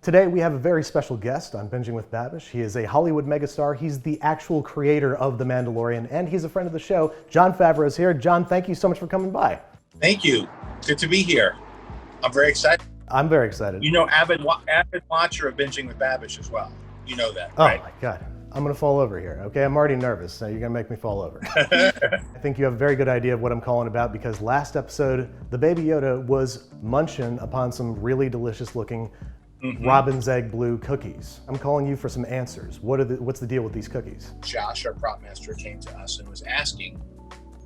Today we have a very special guest on Binging with Babish. He is a Hollywood megastar. He's the actual creator of The Mandalorian, and he's a friend of the show. Jon Favreau is here. Jon, thank you so much for coming by. Thank you. Good to be here. I'm very excited. I'm very excited. You know, avid watcher of Binging with Babish as well. You know that, oh right? Oh my God. I'm gonna fall over here, okay? I'm already nervous, so you're gonna make me fall over. I think you have a very good idea of what I'm calling about, because last episode, the Baby Yoda was munching upon some really delicious looking robin's egg blue cookies. I'm calling you for some answers. What's the deal with these cookies? Josh, our prop master, came to us and was asking,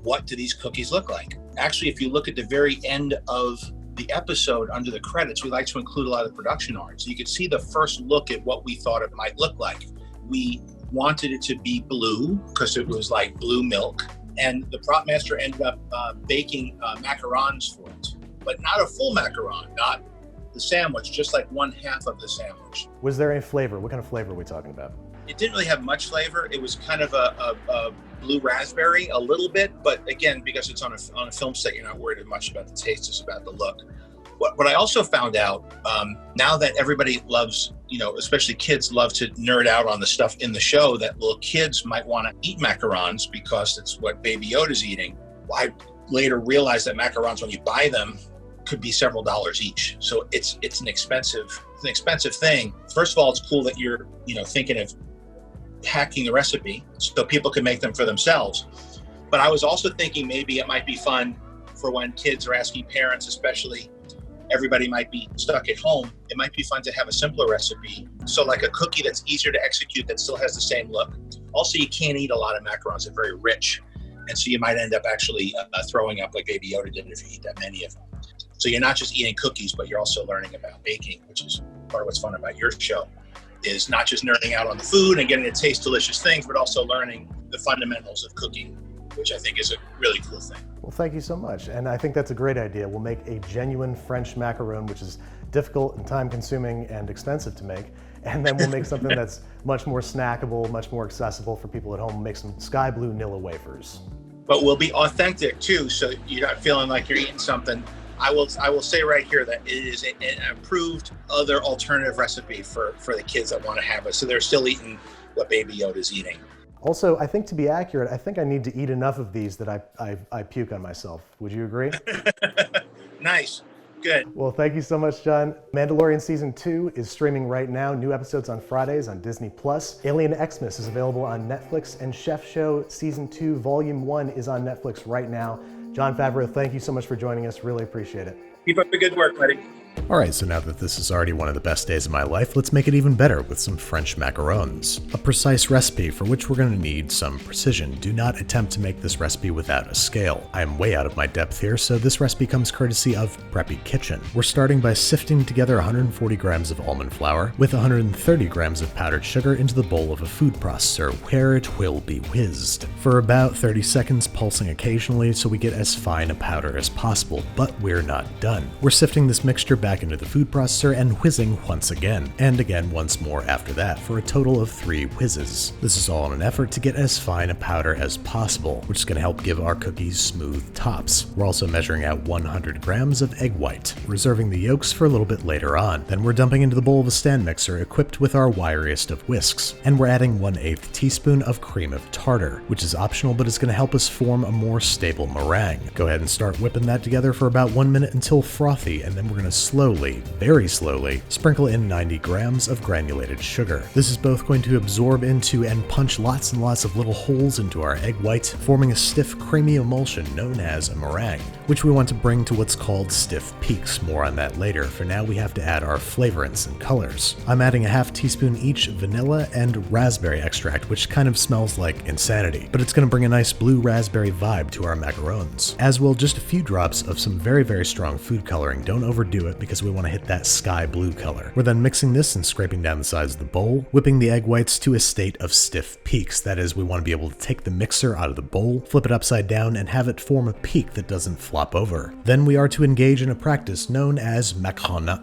what do these cookies look like? Actually, if you look at the very end of the episode under the credits, we like to include a lot of production art. So you could see the first look at what we thought it might look like. We wanted it to be blue because it was like blue milk. And the prop master ended up baking macarons for it, but not a full macaron, not the sandwich, just like one half of the sandwich. Was there any flavor? What kind of flavor are we talking about? It didn't really have much flavor. It was kind of a blue raspberry, a little bit, but again, because it's on a film set, you're not worried much about the taste, it's about the look. What I also found out, now that everybody loves, especially kids love to nerd out on the stuff in the show, that little kids might want to eat macarons because it's what Baby Yoda's eating. I later realized that macarons, when you buy them, could be several dollars each. So it's an expensive thing. First of all, it's cool that you're, thinking of hacking the recipe so people can make them for themselves. But I was also thinking maybe it might be fun for when kids are asking parents, especially everybody might be stuck at home, it might be fun to have a simpler recipe. So like a cookie that's easier to execute that still has the same look. Also, you can't eat a lot of macarons, they're very rich. And so you might end up actually throwing up like Baby Yoda did if you eat that many of them. So you're not just eating cookies, but you're also learning about baking, which is part of what's fun about your show, is not just nerding out on the food and getting to taste delicious things, but also learning the fundamentals of cooking, which I think is a really cool thing. Well, thank you so much. And I think that's a great idea. We'll make a genuine French macaron, which is difficult and time consuming and expensive to make. And then we'll make something that's much more snackable, much more accessible for people at home. We'll make some sky blue Nilla wafers. But we'll be authentic too, so you're not feeling like you're eating something. I will say right here that it is an approved other alternative recipe for the kids that want to have it. So they're still eating what Baby Yoda's eating. Also, I think to be accurate, I think I need to eat enough of these that I puke on myself. Would you agree? Nice. Good. Well, thank you so much, Jon. Mandalorian Season 2 is streaming right now. New episodes on Fridays on Disney+. Alien Xmas is available on Netflix, and Chef Show Season 2 Volume 1 is on Netflix right now. Jon Favreau, thank you so much for joining us. Really appreciate it. Keep up the good work, buddy. Alright, so now that this is already one of the best days of my life, let's make it even better with some French macarons. A precise recipe for which we're going to need some precision. Do not attempt to make this recipe without a scale. I am way out of my depth here, so this recipe comes courtesy of Preppy Kitchen. We're starting by sifting together 140 grams of almond flour with 130 grams of powdered sugar into the bowl of a food processor where it will be whizzed. For about 30 seconds, pulsing occasionally so we get as fine a powder as possible, but we're not done. We're sifting this mixture back into the food processor and whizzing once again, and again once more after that, for a total of 3 whizzes. This is all in an effort to get as fine a powder as possible, which is going to help give our cookies smooth tops. We're also measuring out 100 grams of egg white, reserving the yolks for a little bit later on. Then we're dumping into the bowl of a stand mixer equipped with our wiriest of whisks, and we're adding 1/8 teaspoon of cream of tartar, which is optional but is going to help us form a more stable meringue. Go ahead and start whipping that together for about 1 minute until frothy, and then we're going to slowly, very slowly, sprinkle in 90 grams of granulated sugar. This is both going to absorb into and punch lots and lots of little holes into our egg white, forming a stiff, creamy emulsion known as a meringue, which we want to bring to what's called stiff peaks. More on that later. For now, we have to add our flavorants and colors. I'm adding a half teaspoon each vanilla and raspberry extract, which kind of smells like insanity, but it's going to bring a nice blue raspberry vibe to our macarons. As well, just a few drops of some very, very strong food coloring. Don't overdo it because we want to hit that sky blue color. We're then mixing this and scraping down the sides of the bowl, whipping the egg whites to a state of stiff peaks. That is, we want to be able to take the mixer out of the bowl, flip it upside down, and have it form a peak that doesn't flop over. Then we are to engage in a practice known as macaronage.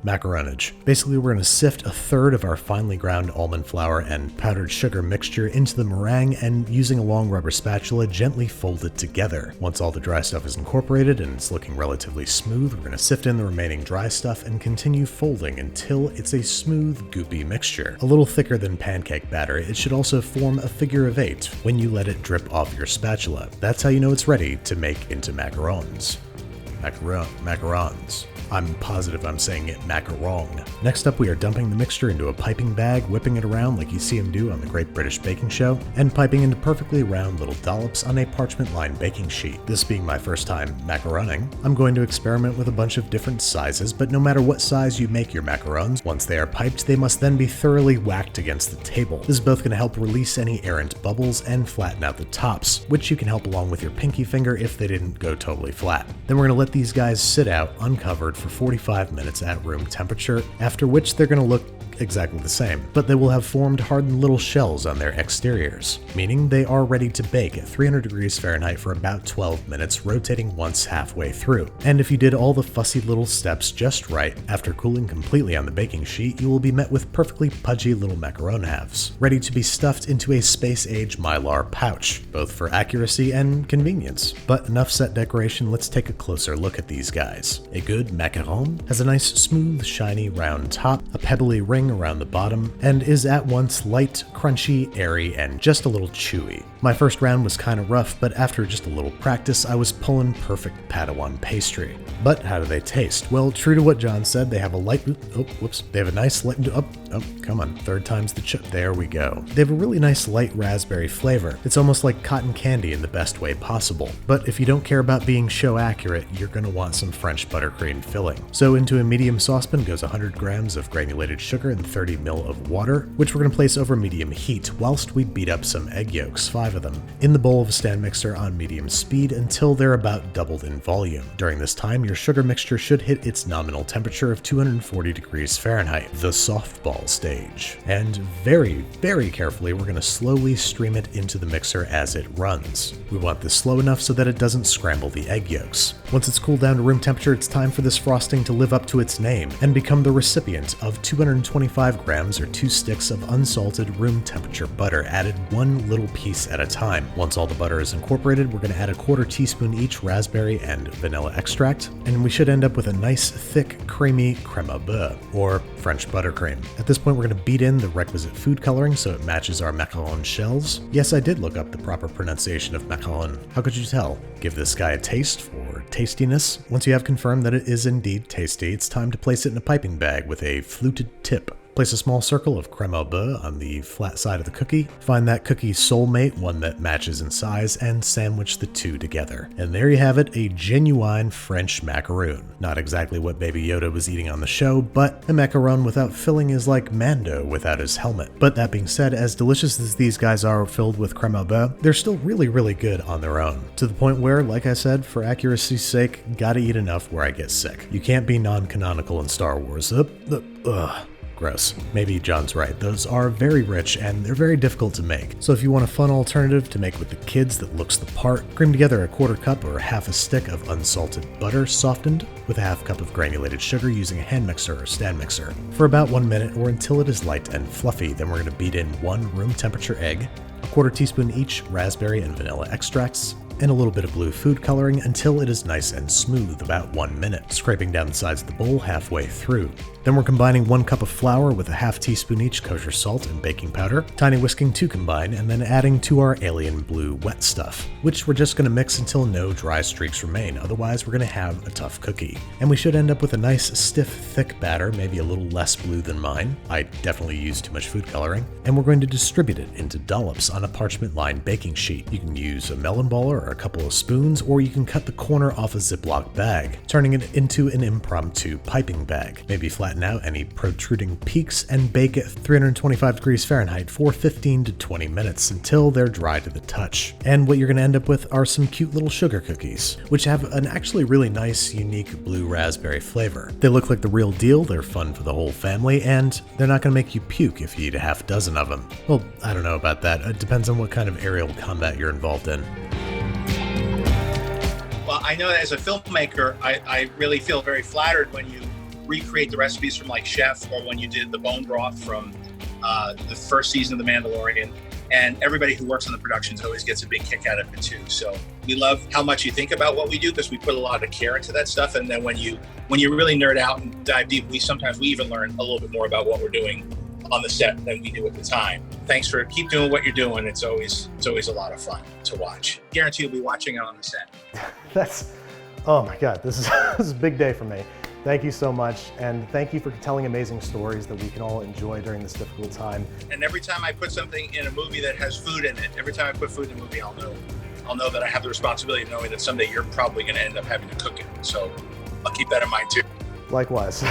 Macaronage. Basically, we're going to sift a third of our finely ground almond flour and powdered sugar mixture into the meringue and using a long rubber spatula, gently fold it together. Once all the dry stuff is incorporated and it's looking relatively smooth, we're going to sift in the remaining dry stuff and continue folding until it's a smooth, goopy mixture. A little thicker than pancake batter, it should also form a figure of 8 when you let it drip off your spatula. That's how you know it's ready to make into macarons. Macarons. I'm positive I'm saying it macaron. Next up, we are dumping the mixture into a piping bag, whipping it around like you see him do on the Great British Baking Show, and piping into perfectly round little dollops on a parchment-lined baking sheet. This being my first time macaroning, I'm going to experiment with a bunch of different sizes, but no matter what size you make your macarons, once they are piped, they must then be thoroughly whacked against the table. This is both going to help release any errant bubbles and flatten out the tops, which you can help along with your pinky finger if they didn't go totally flat. Then we're going to let these guys sit out uncovered for 45 minutes at room temperature, after which they're going to look exactly the same, but they will have formed hardened little shells on their exteriors, meaning they are ready to bake at 300 degrees Fahrenheit for about 12 minutes, rotating once halfway through. And if you did all the fussy little steps just right, after cooling completely on the baking sheet, you will be met with perfectly pudgy little macaron halves, ready to be stuffed into a space-age mylar pouch, both for accuracy and convenience. But enough set decoration, let's take a closer look at these guys. A good macaron has a nice, smooth, shiny, round top, a pebbly ring around the bottom, and is at once light, crunchy, airy, and just a little chewy. My first round was kind of rough, but after just a little practice, I was pulling perfect Padawan pastry. But how do they taste? Well, true to what Jon said, they have a light, they have a nice light, come on, third time's the chip, there we go. They have a really nice light raspberry flavor. It's almost like cotton candy in the best way possible. But if you don't care about being show accurate, you're gonna want some French buttercream filling. So into a medium saucepan goes 100 grams of granulated sugar and 30 ml of water, which we're going to place over medium heat whilst we beat up some egg yolks, 5 of them, in the bowl of a stand mixer on medium speed until they're about doubled in volume. During this time, your sugar mixture should hit its nominal temperature of 240 degrees Fahrenheit, the softball stage. And very, very carefully, we're going to slowly stream it into the mixer as it runs. We want this slow enough so that it doesn't scramble the egg yolks. Once it's cooled down to room temperature, it's time for this frosting to live up to its name and become the recipient of 225 grams or 2 sticks of unsalted room temperature butter, added 1 little piece at a time. Once all the butter is incorporated, we're going to add a 1/4 teaspoon each raspberry and vanilla extract, and we should end up with a nice, thick, creamy crème au beurre, or French buttercream. At this point, we're going to beat in the requisite food coloring so it matches our macaron shells. Yes, I did look up the proper pronunciation of macaron. How could you tell? Give this guy a taste for tastiness. Once you have confirmed that it is indeed tasty, it's time to place it in a piping bag with a fluted tip. Place a small circle of crème au beurre on the flat side of the cookie, find that cookie's soulmate, one that matches in size, and sandwich the two together. And there you have it, a genuine French macaroon. Not exactly what Baby Yoda was eating on the show, but a macaron without filling is like Mando without his helmet. But that being said, as delicious as these guys are filled with crème au beurre, they're still really, really good on their own. To the point where, like I said, for accuracy's sake, gotta eat enough where I get sick. You can't be non-canonical in Star Wars. Gross. Maybe Jon's right. Those are very rich and they're very difficult to make. So if you want a fun alternative to make with the kids that looks the part, cream together a 1/4 cup or 1/2 stick of unsalted butter softened with a 1/2 cup of granulated sugar using a hand mixer or stand mixer for about 1 minute or until it is light and fluffy. Then we're going to beat in 1 room temperature egg, a 1/4 teaspoon each raspberry and vanilla extracts, and a little bit of blue food coloring until it is nice and smooth, about 1 minute, scraping down the sides of the bowl halfway through. Then we're combining 1 cup of flour with a 1/2 teaspoon each kosher salt and baking powder, tiny whisking to combine, and then adding to our alien blue wet stuff, which we're just going to mix until no dry streaks remain, otherwise we're going to have a tough cookie. And we should end up with a nice, stiff, thick batter, maybe a little less blue than mine. I definitely used too much food coloring. And we're going to distribute it into dollops on a parchment-lined baking sheet. You can use a melon baller or a couple of spoons, or you can cut the corner off a Ziploc bag, turning it into an impromptu piping bag. Maybe flatten out any protruding peaks and bake at 325 degrees Fahrenheit for 15 to 20 minutes until they're dry to the touch. And what you're going to end up with are some cute little sugar cookies, which have an actually really nice, unique blue raspberry flavor. They look like the real deal, they're fun for the whole family, and they're not going to make you puke if you eat a 6 of them. Well, I don't know about that. It depends on what kind of aerial combat you're involved in. Well, I know that as a filmmaker, I really feel very flattered when you recreate the recipes from like Chef, or when you did the bone broth from the first season of The Mandalorian. And everybody who works on the productions always gets a big kick out of it too. So we love how much you think about what we do, because we put a lot of care into that stuff. And then when you really nerd out and dive deep, we even learn a little bit more about what we're doing on the set than we do at the time. Thanks for keep doing what you're doing. It's always a lot of fun to watch. Guarantee you'll be watching it on the set. Oh my God, this is a big day for me. Thank you so much, and thank you for telling amazing stories that we can all enjoy during this difficult time. And every time I put something in a movie that has food in it, every time I put food in a movie, I'll know that I have the responsibility of knowing that someday you're probably going to end up having to cook it. So I'll keep that in mind too. Likewise.